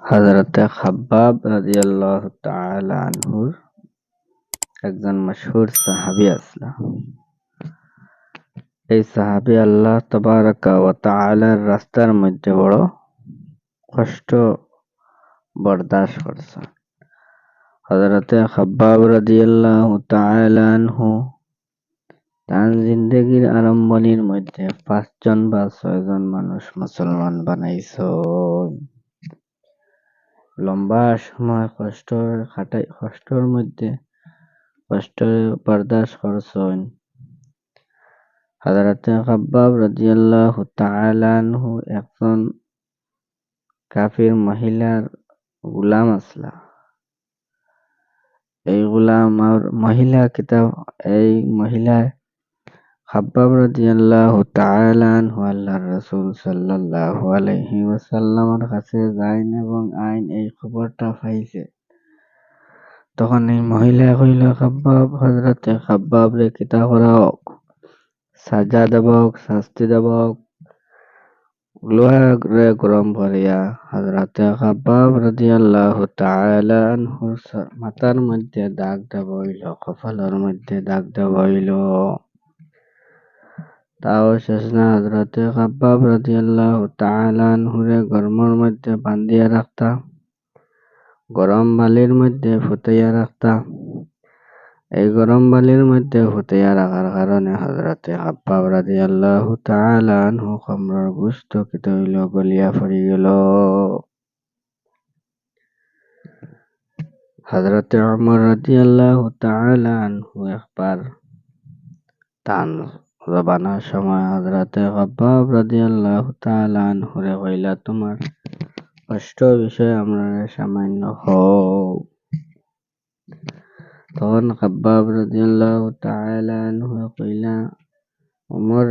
হযরতে খাব্বাব রাদিয়াল্লাহু তাআলা আনহুর একজন মশহুর সাহাবী আসলা। এই সাহাবী আল্লাহ তাবারাকা ওয়া তাআলার রাস্তার মধ্যে বড় কষ্ট বরদাস্ত করছেন। হযরতে খাব্বাব রাদিয়াল্লাহু তাআলা আনহু তার জিন্দেগীর আরম্ভণির মধ্যে ৫ জন বা ৬ জন মানুষ মুসলমান বানাইছেন। লম্বা সময় কষ্টর মধ্যে কষ্ট বরদাস্ত করছেন। হযরতে খাব্বাব রাদিয়াল্লাহু তাআলা আনহু একজন কাফির মহিলার গোলাম আসলা। এই মহিলা খাব্বাব রাদিয়াল্লাহু তাআলা আনহু আল্লাহর রাসূল সাল্লাল্লাহু আলাইহি ওয়াসাল্লামের কাছে যাইন এবং আইন এই খবরটা পাইছে। তখন এই মহিলা কইল, হযরতে খাব্বাব রে কিতা করা হোক, সাজা দেব হোক, শাস্তি দেব হোক। লোহা রে গরম করিয়া হযরতে খাব্বাব রাদিয়াল্লাহু তাআলা আনহুর মাথার মধ্যে দাগ দেব হইল, কপালের মধ্যে দাগ দেব হইল। তাও শেষ না, হযরতে খাব্বাব রাদিয়াল্লাহু তাআলা আনহুরে গরমের মধ্যে বান্ধিয়া রাখতা, গরম বালির মধ্যে ফুটাইয়া রাখতা। এই গরম বালির মধ্যে ফুটাইয়া রাখার কারণে হযরতে খাব্বাব রাদিয়াল্লাহু তাআলা আনহু কমরের গোশত কিতা হইল গলিয়া পড়ি গেল। হযরতে ওমর রাদিয়াল্লাহু তাআলা আনহু একবার তান জবানার সময় হযরতে খাব্বাব রাদিয়াল্লাহু তাআলা আনহুরে কইলা, তোমার কষ্ট বিষয় আমরা সামান্য হও। তখন খাব্বাব রাদিয়াল্লাহু তাআলা আনহু কইলা, ওমর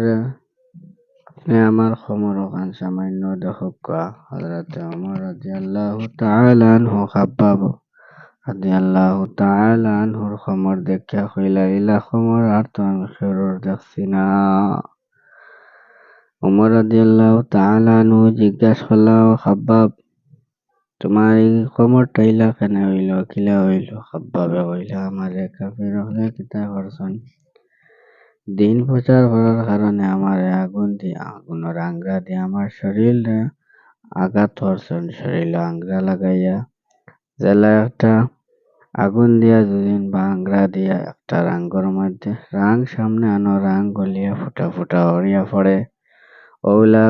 আপনি আমার খমর ওখান সামান্য দেখক। হযরতে ওমর রাদিয়াল্লাহু তাআলা আনহু খাব্বাব রাদিয়াল্লাহু তাআলা আনহুর খমর দেখিয়া কইলা, ইলা খমর আর তো আমি খেরর দেখছি না। ওমর রাদিয়াল্লাহু তাআলা আনহু জিজ্ঞাসা করলা, খাব্বাব তোমার এই খমরটা ইলা কেন হইল, কিলা হইল? খাব্বাবে কইলা, আমারে কাফির হলে কিতা করছেন, দিন প্রচার করার কারণে আমার আগুনের আংরা দিয়ে আমার শরীরে আঘাত করছেন। শরীরে আংরা লাগাইয়া জেলা একটা আগুন দিয়া দুদিন বা আংরা দিয়া একটা রাঙ্গর মধ্যে রাং সামনে আনো, রাং গলিয়া ফুটা ফুটা হরিয়া পড়ে। ওগুলা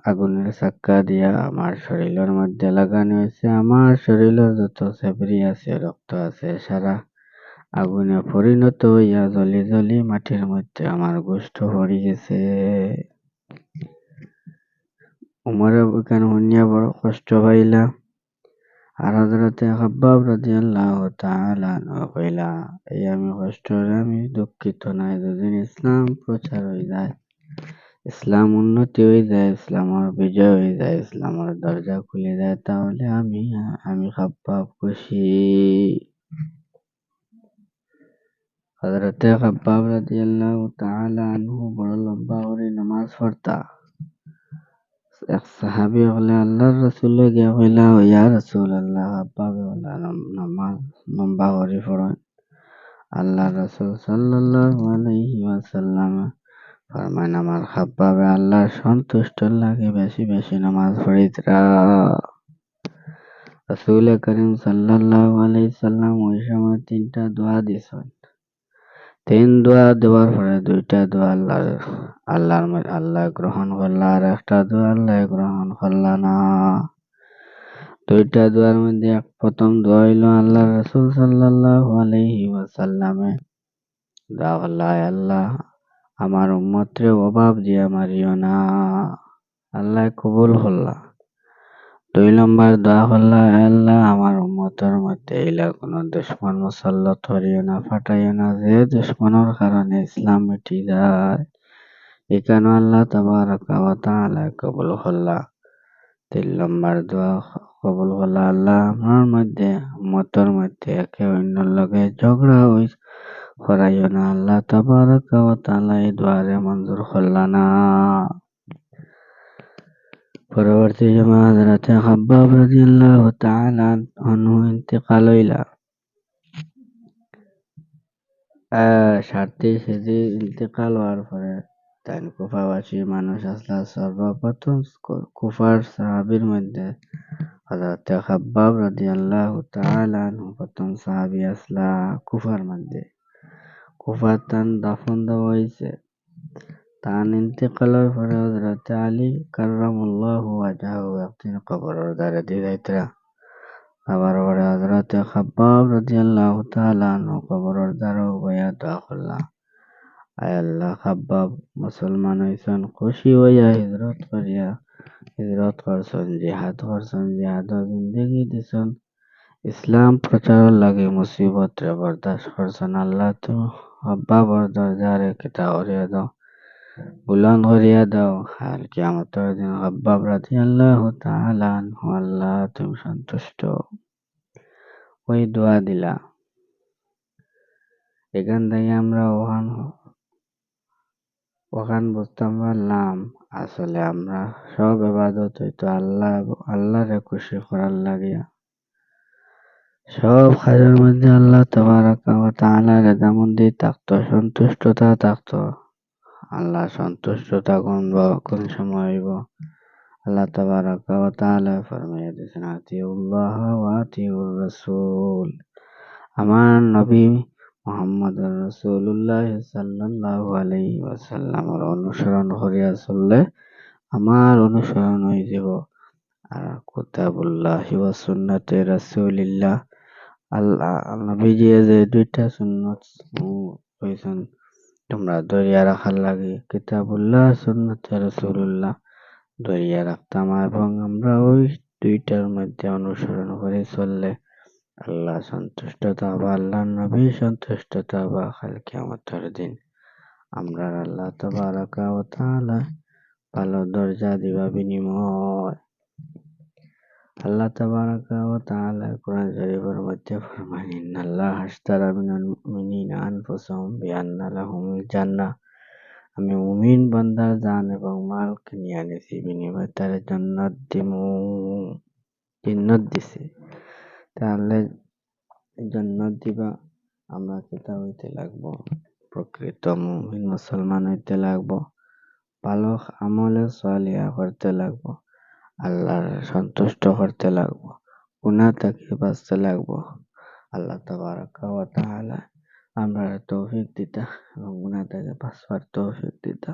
আগুনের চাক্কা দিয়া আমার শরীরের মধ্যে লাগানো হয়েছে। আমার শরীরের যত সেবরি আছে, রক্ত আছে, সারা আগুনে পরিণত হইয়া জ্বলি জ্বলি মাটির মধ্যে আমার গোশত পড়ি গেছে। উমরে ওখানে শুনিয়া বড় কষ্ট পাইলা। আর হযরতে খাব্বাব রাদিয়াল্লাহু তাআলা আনহু কইলা, এই আমি কষ্টরে আমি দুঃখিত নাই। যদি ইসলাম প্রচার হয়ে যায়, ইসলাম উন্নতি হয়ে যায়, ইসলামের বিজয় হয়ে যায়, ইসলামের দরজা খুলে যায়, তাহলে আমি খাব্বাব খুশি। হযরতে খাব্বাব রাদিয়াল্লাহু তাআলা আনহু বড় লম্বা করে নামাজ পড়তা। এক সাহাবী হলে আল্লাহর রাসূলে গিয়া কইলা, ইয়া রাসূলুল্লাহ, খাব্বাবে বলে নামাজ লম্বা করে পড়েন। আল্লাহর রাসূল সাল্লাল্লাহু আলাইহি ওয়াসাল্লাম ফরমান, আমার খাব্বাবে আল্লাহর সন্তুষ্ট লাগে বেশি বেশি নামাজ পড়িতরা। রাসূল করিম সাল্লাল্লাহু আলাইহি সাল্লাম ওই সময় 3টা দোয়া দিছেন। 3 দোয়া দেওয়ার পরে 2টা দোয়া আল্লাহ গ্রহণ করলা, আর একটা দোয়া আল্লাহ গ্রহণ করলা না। 2টা দোয়ার মধ্যে প্রথম দোয়া হইল আল্লাহ রাসূল সাল্লাল্লাহু আলাইহি ওয়াসাল্লামে দোয়া করলা, আল্লাহ আমার উম্মতরে অভাব দিয়া মারিও না, আল্লাহ কবুল করলা। 2 নম্বর দোয়া করলা, আল্লাহ আমার উম্মতের মধ্যে ইলা কোনো দুশমন মুসাল্লাত করিও না, ফাটাইও না, যে দুশমনের কারণে ইসলাম মিটি যায়। এখানে আল্লাহ তাবারাকা ওয়া তাআলা কবুল করলা। 3 নম্বর দোয়া কবুল করলা, আল্লাহ আমার মধ্যে উম্মতের মধ্যে একে অন্যের লগে ঝগড়া করাইও না, আল্লাহ তাবারাকা ওয়া তাআলা এই দোয়ারে মঞ্জুর করলা না। পরবর্তী সময় হযরতে খাব্বাব রাদিয়াল্লাহু তাআলা আনহু ইন্তেকাল হইলা। সাতটি সেদি ইন্তেকাল হওয়ার পরে তাই কুফাবাসী মানুষ আসলা সর্বপ্রথম কুফার সাহাবীর মধ্যে হযরতে খাব্বাব রাদিয়াল্লাহু তাআলা আনহু প্রথম সাহাবী আসলা কুফার মধ্যে। কুফার তান দাফন দেওয়া হয়েছে। তান ইন্তেকালের পরে হযরতে আলী কাররামাল্লাহু ওয়াজহাহু একদিন কবরের দ্বারে দিয়ে যাইতরা। আবার পরে হযরতে খাব্বাব রাদিয়াল্লাহু তাআলা আনহু কবরের দ্বারে বইয়া দোয়া করলা, আয় আল্লাহ, খাব্বাব মুসলমান হইছেন, খুশি হইয়া হিজরত করছেন, জিহাদর জিন্দেগি দিছেন, ইসলাম প্রচারের লাগে মুসিবতরে বরদাস্ত করছেন। আল্লাহ তুমি খাব্বাবর দরজারে কিতা করিয়া দাও, বুলন্দ করিয়া দাও। আর কিয়ামতের দিন খাব্বাব রাদিয়াল্লাহু তাআলা আনহু আল্লাহ তুমি সন্তুষ্ট, ওই দোয়া দিলা। এখান থেকে আমরা ওখান বুঝতাম পারলাম আসলে আমরা সব ইবাদত হইতো আল্লাহরে খুশি করার লাগিয়া। সব কাজের মধ্যে আল্লাহ তাবারাকা ওয়া তাআলার রেজামন্দি থাকতো, সন্তুষ্টতা থাকতো। আল্লাহ সন্তুষ্টতা কোন সময় হইব? আল্লাহ তাবারাকা ওয়া তাআলা ফরমাইয়া দিয়েছেন, আতিউল্লাহ ওয়া আতিউর রাসূল। আমার নবী মুহাম্মদুর রাসূলুল্লাহ সাল্লাল্লাহু আলাইহি ওয়াসাল্লামের অনুসরণ করিয়া চললে আমার অনুসরণ হয়ে যাব। আর কিতাবুল্লাহি ওয়া সুন্নাতে রাসূলিল্লাহ, আল্লাহ নবীজি যে দুইটা সুন্নাত কইছেন তোমরা ধরিয়া রাখার লাগে, কিতাবুল্লাহ সুন্নাতে রাসূলুল্লাহ ধরিয়া রাখতাম, এবং আমরা ওই দুইটার মধ্যে অনুসরণ করে চললে আল্লাহ সন্তুষ্টতা হবা, আল্লাহ নবী সন্তুষ্টতা হবা। কাল কিয়ামতের দিন আমরা আল্লাহ তাবারাকা ওয়া তাআলা ভালো দরজা দিবা বিনিময়। আল্লাহ তাবারাকা ওয়া তাআলা কোরআন শরীফের মধ্যে ফরমান, ইন্নাল্লাহা আশতারা মিনাল মুমিনিনা আনফুসাহুম বিআন্না লাহুমুল জান্নাহ। আমি মুমিন বান্দার জান এবং মাল কিনে আনেছি, বিনিময়ে তার জান্নাত দিছি। তাহলে জান্নাত দিবা, আমরা কিতা হইতে লাগবো? প্রকৃত মুমিন মুসলমান হইতে লাগবো, ভালো আমলে সালিহা করতে লাগবো, আল্লাহর সন্তুষ্ট করতে লাগবো, গুনাহ থেকে বাঁচতে লাগবো। আল্লাহ তাবারাকা ওয়া তাআলা আমরা তৌফিক দিতা এবং গুনাহ থেকে বাঁচবার তৌফিক দিতা,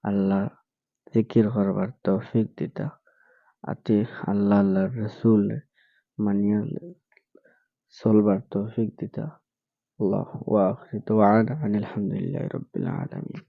আল্লাহ জিকির করবার তৌফিক দিতা, আল্লাহর রাসূল মানিয়া চলবার তৌফিক দিতা। আল্লাহ ওয়া আখিরু দাওয়ানা আনিল হামদুলিল্লাহি রাব্বিল আলামিন।